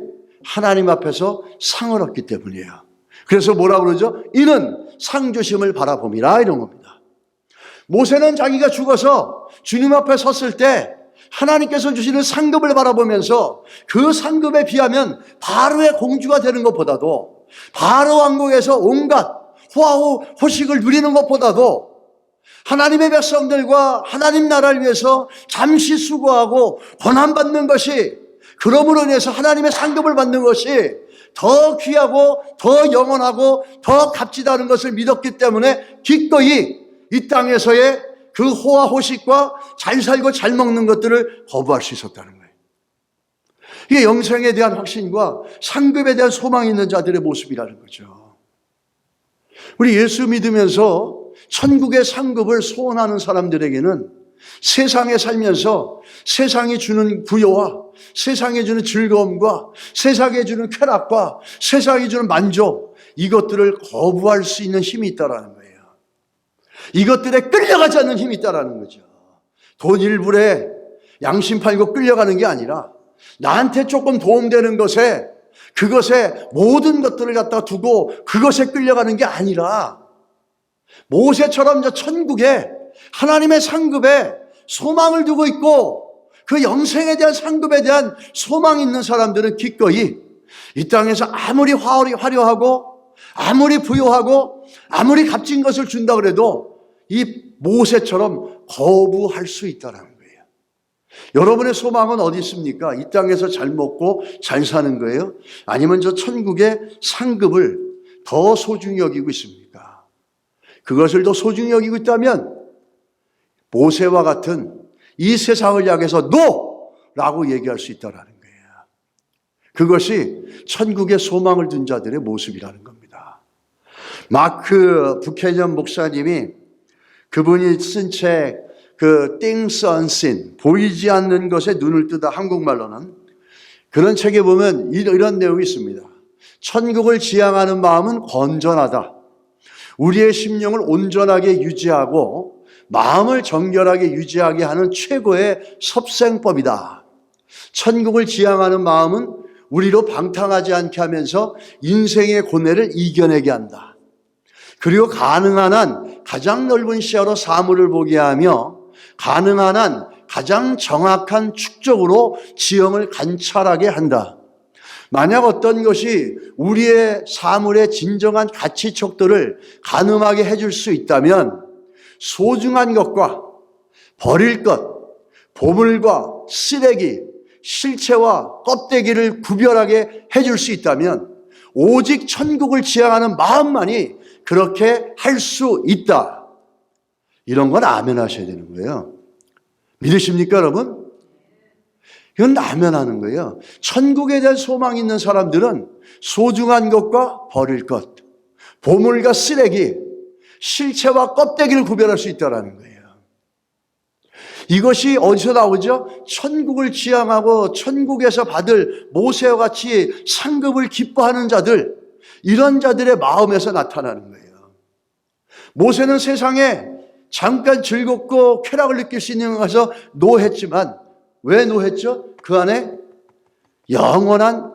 A: 하나님 앞에서 상을 얻기 때문이에요. 그래서 뭐라고 그러죠? 이는 상주심을 바라봄이라 이런 겁니다. 모세는 자기가 죽어서 주님 앞에 섰을 때 하나님께서 주시는 상급을 바라보면서 그 상급에 비하면 바로의 공주가 되는 것보다도 바로 왕국에서 온갖 호식을 누리는 것보다도 하나님의 백성들과 하나님 나라를 위해서 잠시 수고하고 고난받는 것이, 그러므로 인해서 하나님의 상급을 받는 것이 더 귀하고 더 영원하고 더 값지다는 것을 믿었기 때문에 기꺼이 이 땅에서의 그 호화 호식과 잘 살고 잘 먹는 것들을 거부할 수 있었다는 거예요. 이게 영생에 대한 확신과 상급에 대한 소망이 있는 자들의 모습이라는 거죠. 우리 예수 믿으면서 천국의 상급을 소원하는 사람들에게는 세상에 살면서 세상이 주는 부여와 세상에 주는 즐거움과 세상에 주는 쾌락과 세상이 주는 만족, 이것들을 거부할 수 있는 힘이 있다라는 거예요. 이것들에 끌려가지 않는 힘이 있다라는 거죠. 돈 일불에 양심 팔고 끌려가는 게 아니라 나한테 조금 도움되는 것에, 그것에 모든 것들을 갖다 두고 그것에 끌려가는 게 아니라 모세처럼 저 천국에 하나님의 상급에 소망을 두고 있고 그 영생에 대한 상급에 대한 소망이 있는 사람들은 기꺼이 이 땅에서 아무리 화려하고 아무리 부유하고 아무리 값진 것을 준다 그래도 이 모세처럼 거부할 수 있다는 거예요. 여러분의 소망은 어디 있습니까? 이 땅에서 잘 먹고 잘 사는 거예요? 아니면 저 천국의 상급을 더 소중히 여기고 있습니까? 그것을 더 소중히 여기고 있다면 모세와 같은 이 세상을 향해서 노라고 얘기할 수 있다는 거예요. 그것이 천국의 소망을 둔 자들의 모습이라는 겁니다. 마크 부캐년 목사님이 그분이 쓴 책 그 Things Unseen, 보이지 않는 것에 눈을 뜨다, 한국말로는 그런 책에 보면 이런 내용이 있습니다. 천국을 지향하는 마음은 건전하다. 우리의 심령을 온전하게 유지하고 마음을 정결하게 유지하게 하는 최고의 섭생법이다. 천국을 지향하는 마음은 우리로 방탕하지 않게 하면서 인생의 고뇌를 이겨내게 한다. 그리고 가능한 한 가장 넓은 시야로 사물을 보게 하며 가능한 한 가장 정확한 축적으로 지형을 관찰하게 한다. 만약 어떤 것이 우리의 사물의 진정한 가치척도를 가늠하게 해줄 수 있다면 소중한 것과 버릴 것, 보물과 쓰레기, 실체와 껍데기를 구별하게 해줄 수 있다면 오직 천국을 지향하는 마음만이 그렇게 할 수 있다. 이런 건 아멘 하셔야 되는 거예요. 믿으십니까, 여러분? 이건 아멘 하는 거예요. 천국에 대한 소망이 있는 사람들은 소중한 것과 버릴 것, 보물과 쓰레기, 실체와 껍데기를 구별할 수 있다는 거예요. 이것이 어디서 나오죠? 천국을 지향하고 천국에서 받을 모세와 같이 상급을 기뻐하는 자들, 이런 자들의 마음에서 나타나는 거예요. 모세는 세상에 잠깐 즐겁고 쾌락을 느낄 수 있는 것에서 노했지만, 왜 노했죠? 그 안에 영원한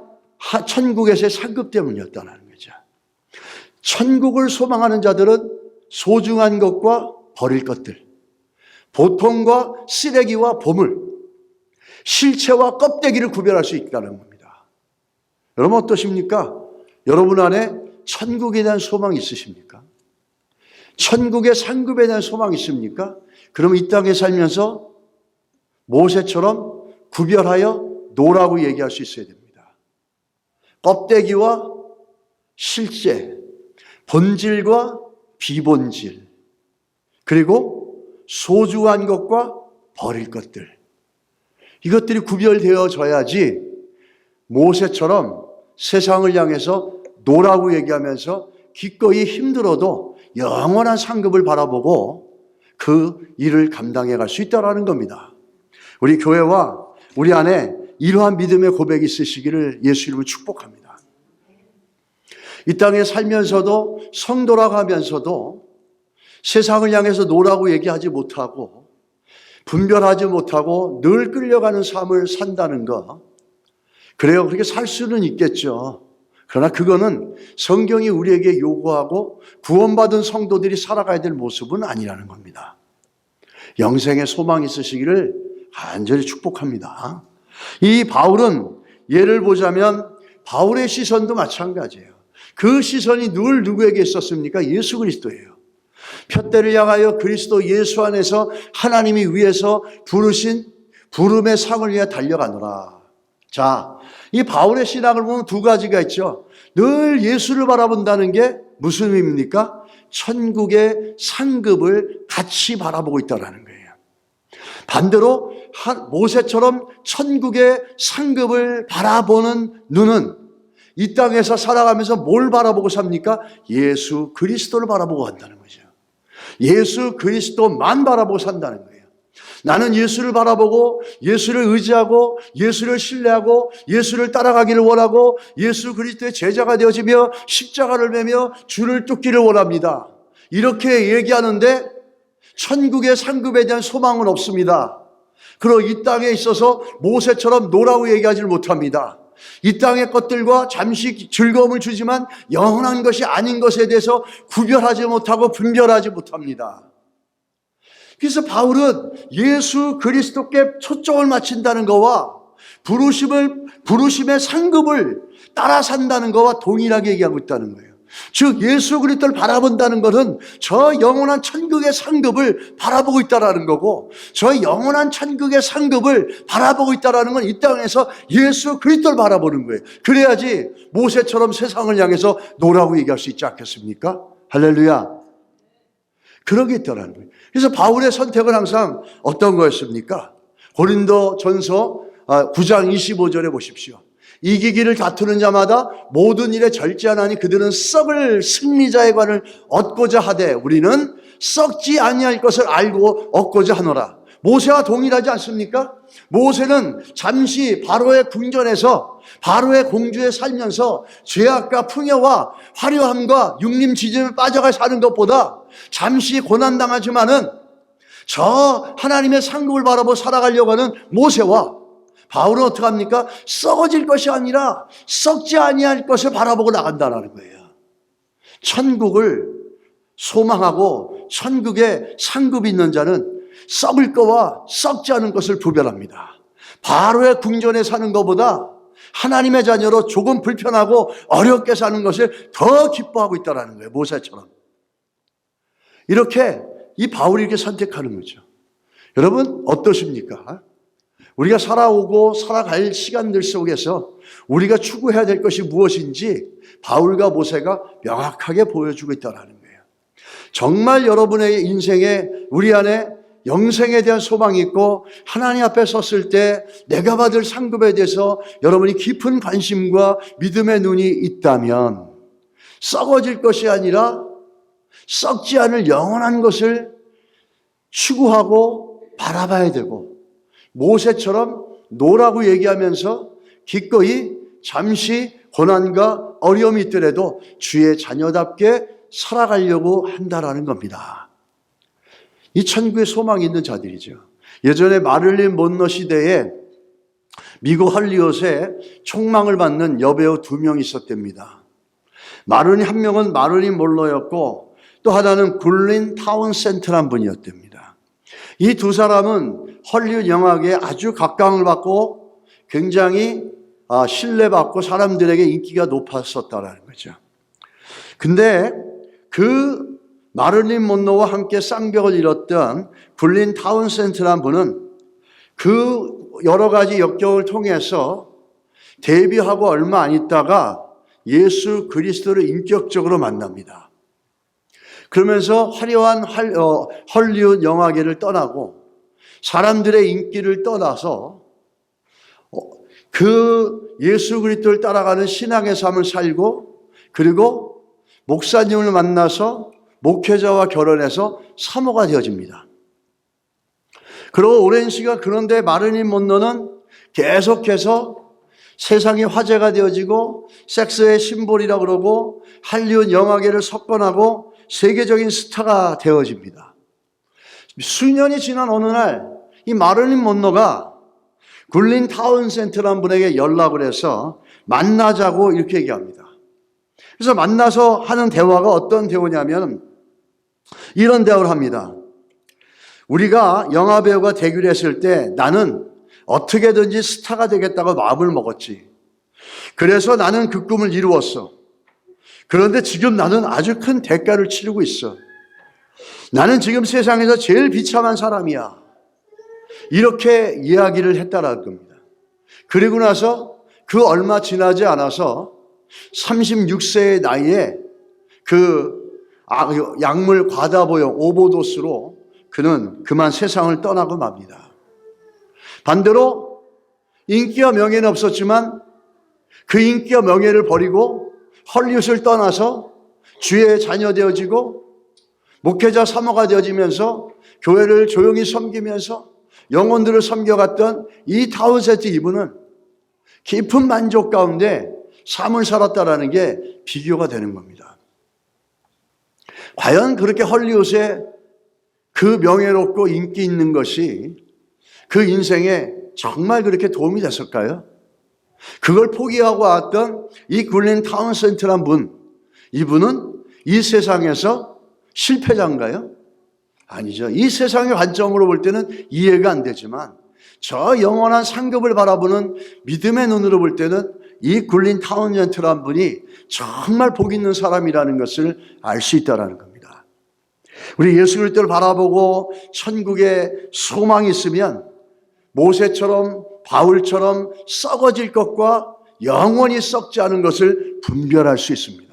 A: 천국에서의 상급 때문이었다는 거죠. 천국을 소망하는 자들은 소중한 것과 버릴 것들, 보통과 쓰레기와 보물, 실체와 껍데기를 구별할 수 있다는 겁니다. 여러분 어떠십니까? 여러분 안에 천국에 대한 소망이 있으십니까? 천국의 상급에 대한 소망이 있습니까? 그럼 이 땅에 살면서 모세처럼 구별하여 노라고 얘기할 수 있어야 됩니다. 껍데기와 실제, 본질과 비본질, 그리고 소중한 것과 버릴 것들, 이것들이 구별되어져야지 모세처럼 세상을 향해서 노라고 얘기하면서 기꺼이 힘들어도 영원한 상급을 바라보고 그 일을 감당해 갈 수 있다는 겁니다. 우리 교회와 우리 안에 이러한 믿음의 고백이 있으시기를 예수 이름으로 축복합니다. 이 땅에 살면서도 성도라고 하면서도 세상을 향해서 노라고 얘기하지 못하고 분별하지 못하고 늘 끌려가는 삶을 산다는 것, 그래요. 그렇게 살 수는 있겠죠. 그러나 그거는 성경이 우리에게 요구하고 구원받은 성도들이 살아가야 될 모습은 아니라는 겁니다. 영생의 소망이 있으시기를 간절히 축복합니다. 이 바울은 예를 보자면 바울의 시선도 마찬가지예요. 그 시선이 늘 누구에게 있었습니까? 예수 그리스도예요. 푯대를 향하여 그리스도 예수 안에서 하나님이 위해서 부르신 부름의 상을 위해 달려가노라. 자, 이 바울의 신앙을 보면 두 가지가 있죠. 늘 예수를 바라본다는 게 무슨 의미입니까? 천국의 상급을 같이 바라보고 있다는 거예요. 반대로 모세처럼 천국의 상급을 바라보는 눈은 이 땅에서 살아가면서 뭘 바라보고 삽니까? 예수 그리스도를 바라보고 간다는 거죠. 예수 그리스도만 바라보고 산다는 거예요. 나는 예수를 바라보고 예수를 의지하고 예수를 신뢰하고 예수를 따라가기를 원하고 예수 그리스도의 제자가 되어지며 십자가를 매며 주를 쫓기를 원합니다. 이렇게 얘기하는데 천국의 상급에 대한 소망은 없습니다. 그리고 이 땅에 있어서 모세처럼 노라고 얘기하지 못합니다. 이 땅의 것들과 잠시 즐거움을 주지만 영원한 것이 아닌 것에 대해서 구별하지 못하고 분별하지 못합니다. 그래서 바울은 예수 그리스도께 초점을 맞춘다는 것과 부르심의 상급을 따라 산다는 것과 동일하게 얘기하고 있다는 거예요. 즉 예수 그리스도를 바라본다는 것은 저 영원한 천국의 상급을 바라보고 있다는 거고, 저 영원한 천국의 상급을 바라보고 있다는 건 이 땅에서 예수 그리스도를 바라보는 거예요. 그래야지 모세처럼 세상을 향해서 노라고 얘기할 수 있지 않겠습니까? 할렐루야. 그런 게 있다는 거예요. 그래서 바울의 선택은 항상 어떤 거였습니까? 고린도전서 9장 25절에 보십시오. 이기기를 다투는 자마다 모든 일에 절제하나니 그들은 썩을 승리자의 관을 얻고자 하되 우리는 썩지 아니할 것을 알고 얻고자 하노라. 모세와 동일하지 않습니까? 모세는 잠시 바로의 궁전에서 바로의 공주에 살면서 죄악과 풍요와 화려함과 육림지짐에 빠져가 사는 것보다 잠시 고난당하지만은 저 하나님의 상급을 바라보고 살아가려고 하는 모세와 바울은 어떻게 합니까? 썩어질 것이 아니라 썩지 아니할 것을 바라보고 나간다는 거예요. 천국을 소망하고 천국에 상급이 있는 자는 썩을 거와 썩지 않은 것을 구별합니다. 바로의 궁전에 사는 것보다 하나님의 자녀로 조금 불편하고 어렵게 사는 것을 더 기뻐하고 있다는 거예요. 모세처럼. 이렇게 이 바울이 이렇게 선택하는 거죠. 여러분 어떠십니까? 우리가 살아오고 살아갈 시간들 속에서 우리가 추구해야 될 것이 무엇인지 바울과 모세가 명확하게 보여주고 있다는 거예요. 정말 여러분의 인생에 우리 안에 영생에 대한 소망이 있고 하나님 앞에 섰을 때 내가 받을 상급에 대해서 여러분이 깊은 관심과 믿음의 눈이 있다면 썩어질 것이 아니라 썩지 않을 영원한 것을 추구하고 바라봐야 되고, 모세처럼 노라고 얘기하면서 기꺼이 잠시 고난과 어려움이 있더라도 주의 자녀답게 살아가려고 한다라는 겁니다. 이 천국에 소망이 있는 자들이죠. 예전에 마릴린 먼로 시대에 미국 할리우드에 총망을 받는 여배우 2명 있었답니다. 한 명은 마릴린 먼로였고 또 하나는 굴린 타운센트란 분이었답니다. 이 두 사람은 헐리우드 영화계에 아주 각광을 받고 굉장히 신뢰받고 사람들에게 인기가 높았었다는 거죠. 근데 그 마릴린 먼로와 함께 쌍벽을 이뤘던 굴린 타운센트란 분은 그 여러 가지 역경을 통해서 데뷔하고 얼마 안 있다가 예수 그리스도를 인격적으로 만납니다. 그러면서 화려한 헐리우드 영화계를 떠나고 사람들의 인기를 떠나서 그 예수 그리스도를 따라가는 신앙의 삶을 살고, 그리고 목사님을 만나서 목회자와 결혼해서 사모가 되어집니다. 그리고 오랜 시간, 그런데 마릴린 먼로는 계속해서 세상이 화제가 되어지고 섹스의 심볼이라고 그러고 할리우드 영화계를 석권하고 세계적인 스타가 되어집니다. 수년이 지난 어느 날 이 마릴린 먼로가 굴린 타운센트라는 분에게 연락을 해서 만나자고 이렇게 얘기합니다. 그래서 만나서 하는 대화가 어떤 대화냐면 이런 대화를 합니다. 우리가 영화배우가 되기로 했을 때 나는 어떻게든지 스타가 되겠다고 마음을 먹었지. 그래서 나는 그 꿈을 이루었어. 그런데 지금 나는 아주 큰 대가를 치르고 있어. 나는 지금 세상에서 제일 비참한 사람이야. 이렇게 이야기를 했다라는 겁니다. 그리고 나서 그 얼마 지나지 않아서 36세의 나이에 그 약물 과다보용 오버도스로 그는 그만 세상을 떠나고 맙니다. 반대로 인기와 명예는 없었지만 그 인기와 명예를 버리고 헐리우드를 떠나서 주의 자녀 되어지고 목회자 사모가 되어지면서 교회를 조용히 섬기면서 영혼들을 섬겨갔던 이 타운센트 이분은 깊은 만족 가운데 삶을 살았다라는 게 비교가 되는 겁니다. 과연 그렇게 헐리우드에 그 명예롭고 인기 있는 것이 그 인생에 정말 그렇게 도움이 됐을까요? 그걸 포기하고 왔던 이 굴린 타운센트란 분, 이분은 이 세상에서 실패자인가요? 아니죠. 이 세상의 관점으로 볼 때는 이해가 안 되지만 저 영원한 상급을 바라보는 믿음의 눈으로 볼 때는 이 굴린 타운센트란 분이 정말 복 있는 사람이라는 것을 알 수 있다는 겁니다. 우리 예수 그리스도를 바라보고 천국에 소망이 있으면 모세처럼 바울처럼 썩어질 것과 영원히 썩지 않은 것을 분별할 수 있습니다.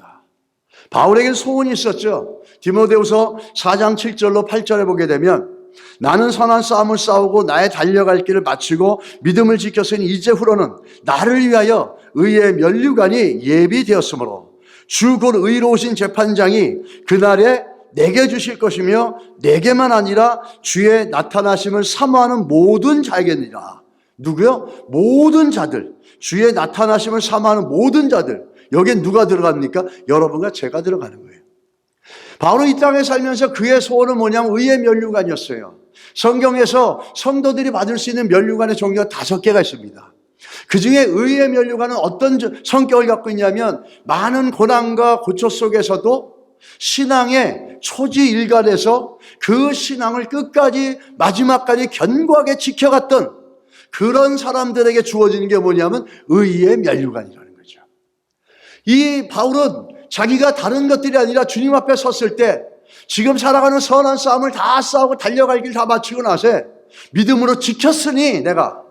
A: 바울에겐 소원이 있었죠. 디모데후서 4장 7절로 8절에 보게 되면 나는 선한 싸움을 싸우고 나의 달려갈 길을 마치고 믿음을 지켰으니 이제후로는 나를 위하여 의의 면류관이 예비되었으므로 주 곧 의로우신 재판장이 그날에 내게 주실 것이며 내게만 아니라 주의 나타나심을 사모하는 모든 자에게니라. 누구요? 모든 자들. 주의 나타나심을 사모하는 모든 자들. 여기에 누가 들어갑니까? 여러분과 제가 들어가는 거예요. 바울은 이 땅에 살면서 그의 소원은 뭐냐면 의의 면류관이었어요. 성경에서 성도들이 받을 수 있는 면류관의 종류가 5개가 있습니다. 그 중에 의의 면류관은 어떤 성격을 갖고 있냐면 많은 고난과 고초 속에서도 신앙의 초지일간에서 그 신앙을 끝까지 마지막까지 견고하게 지켜갔던 그런 사람들에게 주어지는 게 뭐냐면 의의 면류관이라는 거죠. 이 바울은 자기가 다른 것들이 아니라 주님 앞에 섰을 때 지금 살아가는 선한 싸움을 다 싸우고 달려갈 길 다 마치고 나서 믿음으로 지켰으니 내가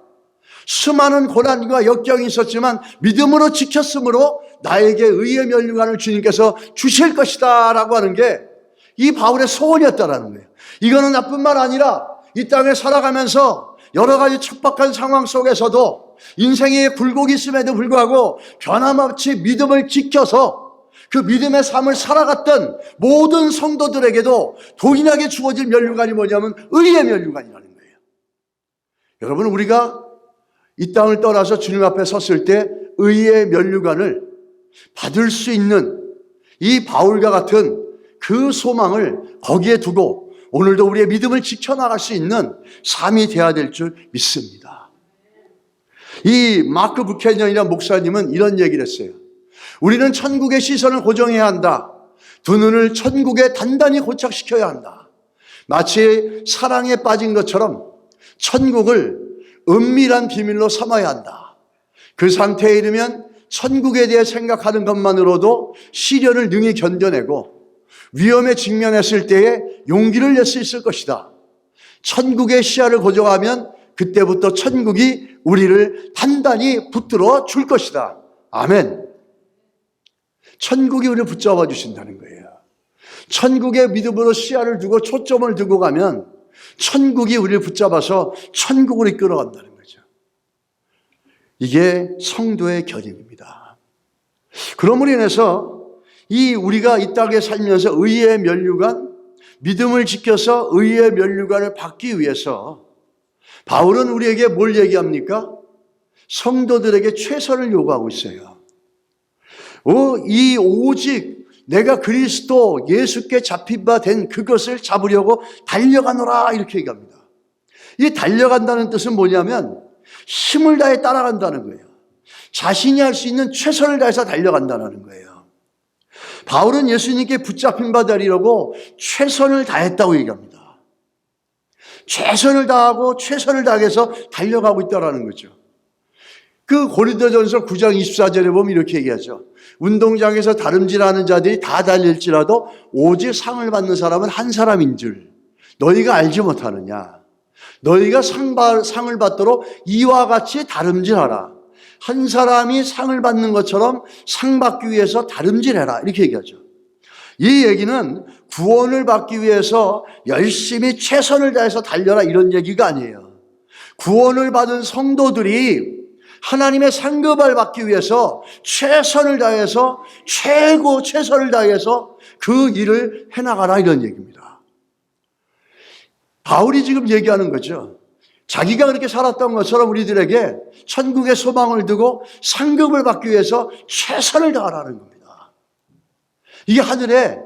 A: 수많은 고난과 역경이 있었지만 믿음으로 지켰으므로 나에게 의의 면류관을 주님께서 주실 것이다 라고 하는 게 이 바울의 소원이었다라는 거예요. 이거는 나뿐 만 아니라 이 땅에 살아가면서 여러 가지 척박한 상황 속에서도 인생의 굴곡이 있음에도 불구하고 변함없이 믿음을 지켜서 그 믿음의 삶을 살아갔던 모든 성도들에게도 동일하게 주어질 면류관이 뭐냐면 의의 면류관이라는 거예요. 여러분, 우리가 이 땅을 떠나서 주님 앞에 섰을 때 의의 면류관을 받을 수 있는 이 바울과 같은 그 소망을 거기에 두고 오늘도 우리의 믿음을 지켜나갈 수 있는 삶이 되어야 될 줄 믿습니다. 이 마크 부캐넌이라는 목사님은 이런 얘기를 했어요. 우리는 천국의 시선을 고정해야 한다. 두 눈을 천국에 단단히 고착시켜야 한다. 마치 사랑에 빠진 것처럼 천국을 은밀한 비밀로 삼아야 한다. 그 상태에 이르면 천국에 대해 생각하는 것만으로도 시련을 능히 견뎌내고 위험에 직면했을 때에 용기를 낼 수 있을 것이다. 천국의 시야를 고정하면 그때부터 천국이 우리를 단단히 붙들어 줄 것이다. 아멘. 천국이 우리를 붙잡아 주신다는 거예요. 천국의 믿음으로 시야를 두고 초점을 두고 가면 천국이 우리를 붙잡아서 천국으로 이끌어간다는 거죠. 이게 성도의 결인입니다. 그러므로 인해서 우리가 이 땅에 살면서 의의 면류관, 믿음을 지켜서 의의 면류관을 받기 위해서 바울은 우리에게 뭘 얘기합니까? 성도들에게 최선을 요구하고 있어요. 오직 내가 그리스도 예수께 잡힌 바 된 그것을 잡으려고 달려가노라 이렇게 얘기합니다. 이 달려간다는 뜻은 뭐냐면 힘을 다해 따라간다는 거예요. 자신이 할 수 있는 최선을 다해서 달려간다는 거예요. 바울은 예수님께 붙잡힌 바 되리라고 최선을 다했다고 얘기합니다. 최선을 다하고 최선을 다해서 달려가고 있다는 거죠. 그 고린도전서 9장 24절에 보면 이렇게 얘기하죠. 운동장에서 다름질하는 자들이 다 달릴지라도 오직 상을 받는 사람은 한 사람인 줄 너희가 알지 못하느냐. 너희가 상을 받도록 이와 같이 다름질하라. 한 사람이 상을 받는 것처럼 상 받기 위해서 다름질해라 이렇게 얘기하죠. 이 얘기는 구원을 받기 위해서 열심히 최선을 다해서 달려라 이런 얘기가 아니에요. 구원을 받은 성도들이 하나님의 상급을 받기 위해서 최선을 다해서 최고 최선을 다해서 그 일을 해나가라 이런 얘기입니다. 바울이 지금 얘기하는 거죠. 자기가 그렇게 살았던 것처럼 우리들에게 천국의 소망을 두고 상급을 받기 위해서 최선을 다하라는 겁니다. 이게 하늘에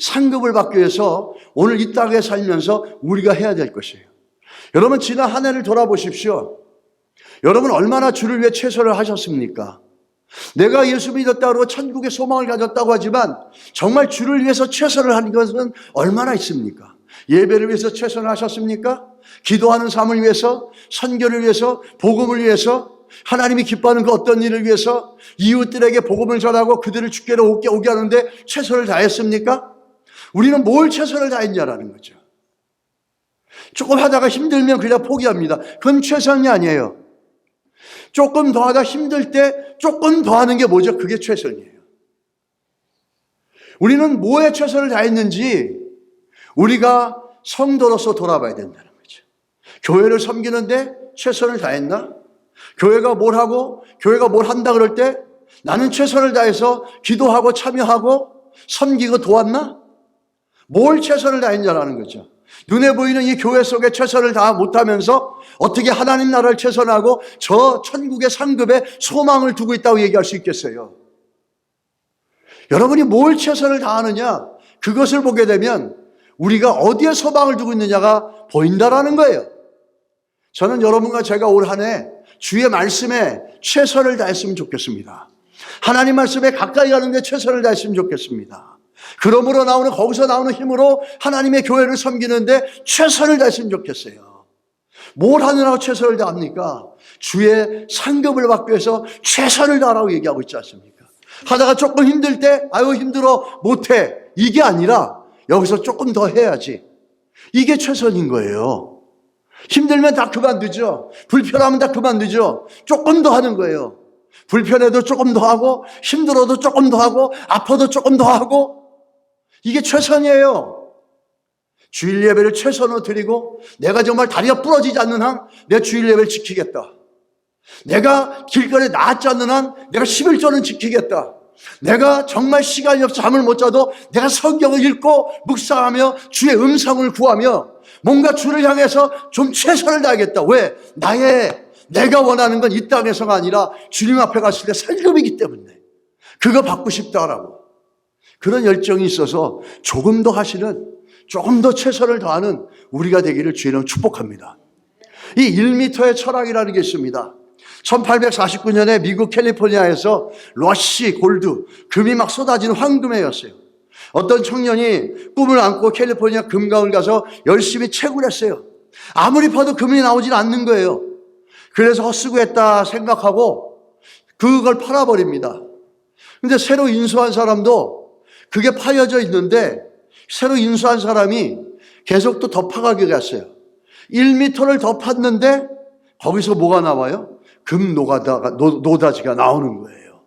A: 상급을 받기 위해서 오늘 이 땅에 살면서 우리가 해야 될 것이에요. 여러분, 지난 한 해를 돌아보십시오. 여러분 얼마나 주를 위해 최선을 하셨습니까? 내가 예수 믿었다고 천국의 소망을 가졌다고 하지만 정말 주를 위해서 최선을 하는 것은 얼마나 있습니까? 예배를 위해서 최선을 하셨습니까? 기도하는 삶을 위해서, 선교를 위해서, 복음을 위해서, 하나님이 기뻐하는 그 어떤 일을 위해서 이웃들에게 복음을 전하고 그들을 주께로 오게 하는데 최선을 다했습니까? 우리는 뭘 최선을 다했냐라는 거죠. 조금 하다가 힘들면 그냥 포기합니다. 그건 최선이 아니에요. 조금 더 하다 힘들 때 조금 더 하는 게 뭐죠? 그게 최선이에요. 우리는 뭐에 최선을 다했는지 우리가 성도로서 돌아봐야 된다는 거죠. 교회를 섬기는데 최선을 다했나? 교회가 뭘 하고 교회가 뭘 한다 그럴 때 나는 최선을 다해서 기도하고 참여하고 섬기고 도왔나? 뭘 최선을 다했냐라는 거죠. 눈에 보이는 이 교회 속에 최선을 다 못하면서 어떻게 하나님 나라를 최선하고 저 천국의 상급에 소망을 두고 있다고 얘기할 수 있겠어요? 여러분이 뭘 최선을 다하느냐, 그것을 보게 되면 우리가 어디에 소망을 두고 있느냐가 보인다라는 거예요. 저는 여러분과 제가 올 한 해 주의 말씀에 최선을 다했으면 좋겠습니다. 하나님 말씀에 가까이 가는 데 최선을 다했으면 좋겠습니다. 그러므로 거기서 나오는 힘으로 하나님의 교회를 섬기는데 최선을 다했으면 좋겠어요. 뭘 하느라고 최선을 다합니까? 주의 상급을 받기 위해서 최선을 다하라고 얘기하고 있지 않습니까? 하다가 조금 힘들 때 아유 힘들어 못해, 이게 아니라 여기서 조금 더 해야지, 이게 최선인 거예요. 힘들면 다 그만두죠. 불편하면 다 그만두죠. 조금 더 하는 거예요. 불편해도 조금 더 하고, 힘들어도 조금 더 하고, 아파도 조금 더 하고, 이게 최선이에요. 주일 예배를 최선으로 드리고 내가 정말 다리가 부러지지 않는 한 내 주일 예배를 지키겠다. 내가 길거리에 나왔지 않는 한 내가 11조는 지키겠다. 내가 정말 시간이 없어 잠을 못 자도 내가 성경을 읽고 묵상하며 주의 음성을 구하며 뭔가 주를 향해서 좀 최선을 다하겠다. 왜? 내가 원하는 건 이 땅에서가 아니라 주님 앞에 갔을 때 상급이기 때문에 그거 받고 싶다라고. 그런 열정이 있어서 조금 더 하시는, 조금 더 최선을 다하는 우리가 되기를 주의는 축복합니다. 이 1m의 철학이라는 게 있습니다. 1849년에 미국 캘리포니아에서 러시 골드, 금이 막 쏟아지는 황금해였어요. 어떤 청년이 꿈을 안고 캘리포니아 금강을 가서 열심히 채굴 했어요. 아무리 파도 금이 나오질 않는 거예요. 그래서 헛수고했다 생각하고 그걸 팔아버립니다. 근데 새로 인수한 사람도 그게 파여져 있는데 새로 인수한 사람이 계속 또 더 파가게 갔어요. 1m를 더 팠는데 거기서 뭐가 나와요? 금 노다지가 나오는 거예요.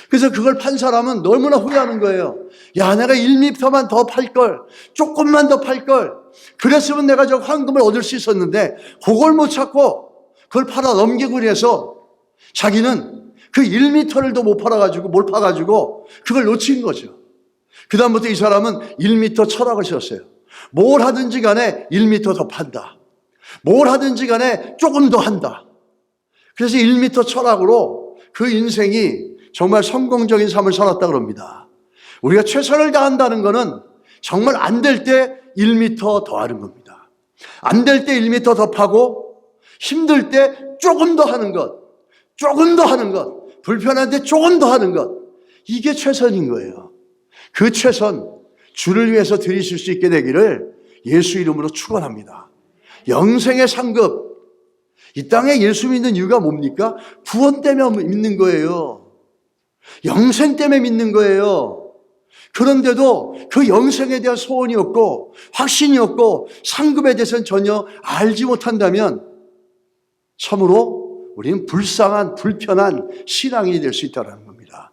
A: 그래서 그걸 판 사람은 너무나 후회하는 거예요. 야, 내가 1m만 더 팔걸, 조금만 더 팔걸, 그랬으면 내가 저 황금을 얻을 수 있었는데 그걸 못 찾고 그걸 팔아 넘기고 해서 자기는 그 1m를 더 못 파가지고 그걸 놓친 거죠. 그 다음부터 이 사람은 1m 철학을 세웠어요. 뭘 하든지 간에 1m 더 판다. 뭘 하든지 간에 조금 더 한다. 그래서 1m 철학으로 그 인생이 정말 성공적인 삶을 살았다고 합니다. 우리가 최선을 다한다는 것은 정말 안 될 때 1m 더 하는 겁니다. 안 될 때 1m 더 파고, 힘들 때 조금 더 하는 것, 조금 더 하는 것, 불편한데 조금 더 하는 것, 이게 최선인 거예요. 그 최선, 주를 위해서 드리실 수 있게 되기를 예수 이름으로 축원합니다. 영생의 상급, 이 땅에 예수 믿는 이유가 뭡니까? 구원 때문에 믿는 거예요. 영생 때문에 믿는 거예요. 그런데도 그 영생에 대한 소원이 없고 확신이 없고 상급에 대해서는 전혀 알지 못한다면 참으로 우리는 불쌍한 불편한 신앙이 될 수 있다는 겁니다.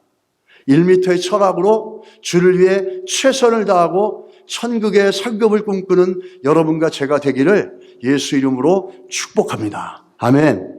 A: 1m의 철학으로 주를 위해 최선을 다하고 천국의 상급을 꿈꾸는 여러분과 제가 되기를 예수 이름으로 축복합니다. 아멘.